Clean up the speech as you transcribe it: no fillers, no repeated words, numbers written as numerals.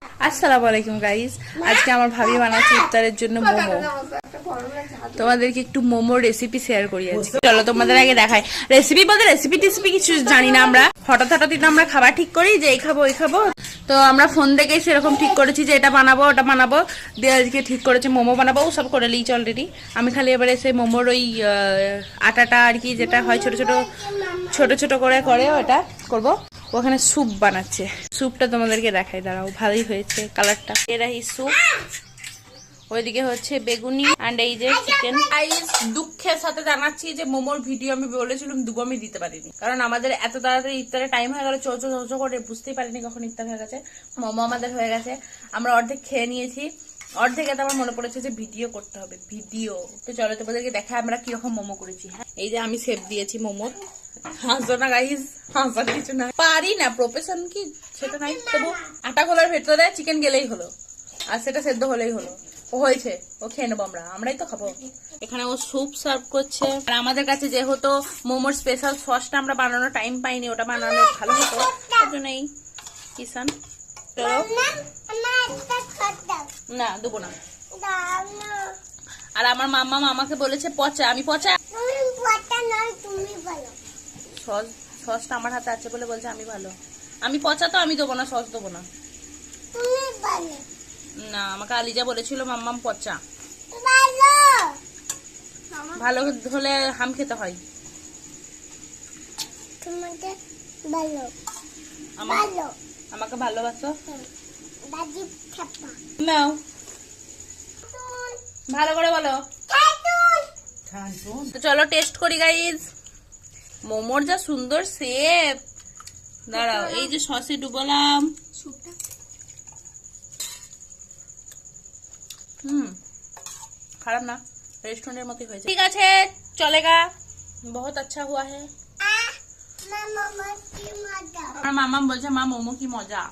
আসসালামু আলাইকুম গাইস, আজকে আমার ভাবি বানাচ্ছে ইফতারের জন্য মোমো। তোমাদেরকে একটু মোমোর রেসিপি শেয়ার করি আজকে। চলো তোমাদের আগে দেখাই। রেসিপি বলতে রেসিপি টিসিপি কিছু জানি না আমরা, হঠাৎ আমরা খাবার ঠিক করি যে এই খাবো ওই খাবো। তো আমরা ফোন থেকেই সেরকম ঠিক করেছি যে এটা বানাবো ওটা বানাবো, দিয়ে আজকে ঠিক করেছে মোমো বানাবো। সব করে লিয়েছি অলরেডি। আমি খালি এবারে সেই মোমোর ওই আটাটা আর কি যেটা হয় ছোট ছোট করে ওটা করবো। ওখানে স্যুপ বানাচ্ছে, স্যুপটা তোমাদেরকে দেখাই, দাঁড়াও। ভালোই হয়েছে কালারটা। এরাই স্যুপ, ওইদিকে হচ্ছে বেগুনি এন্ড এই যে চিকেন। দুঃখের সাথে জানাচ্ছি যে মোমোর ভিডিও আমি বলেছিলাম দুবো, আমি দিতে পারিনি, কারণ আমাদের এত তাড়াতাড়ি ইফতারের টাইম হয়ে গেল। চোচো করে বুঝতেই পারিনি কখন ইফতার হয়ে গেছে। মোমো আমাদের হয়ে গেছে, আমরা অর্ধেক খেয়ে নিয়েছি। অর্ধেক এত আমার মনে পড়েছে যে ভিডিও করতে হবে, ভিডিও। তো চলো তোমাদেরকে দেখা আমরা কিরকম মোমো করেছি। হ্যাঁ, এই যে আমি শেপ দিয়েছি মোমোর। হাসো না গাইস, হাসার কিছু না, পারি না, প্রফেশন কি সেটা নাই। তবু আটা গোলার ভেতরে চিকেন গেলেই হলো, আর সেটা সেদ্ধ হলেই হলো। ও হয়েছে, ও খেয়ে নেবো, আমরাই তো খাবো। এখানে ও স্যুপ সার্ভ করছে। আর আমাদের কাছে যেহেতু মোমোর স্পেশাল সসটা আমরা বানানোর টাইম পাইনি, ওটা বানানো ভালো হতো, তার জন্য এই কিষান। চলো না দেবো না। আর আমার মাম্মা আমাকে বলেছে পচা, আমি পচা। সসটা আমার হাতে আছে বলে বলছে আমি ভালো। আমি পচা তো আমি দেবো না, সস দেবো না। না, আমাকে আলিজা বলেছিল মাম্মাম পচা। ভালো হলে হাম খেতে হয়। আমাকে ভালোবাসো, নাও ভালো করে বলো। তো চলো টেস্ট করি গাইজ। মোমোর যা সুন্দর শেপ। দাঁড়াও, এই যে সসে ডুবলাম। খারাপ না, রেস্টুরেন্টের মতোই হয়েছে। ঠিক আছে, চলেগা, বহুত আচ্ছা হুয়া হ্যাঁ। আমার মামা বলছে মা মোমো কি মজা।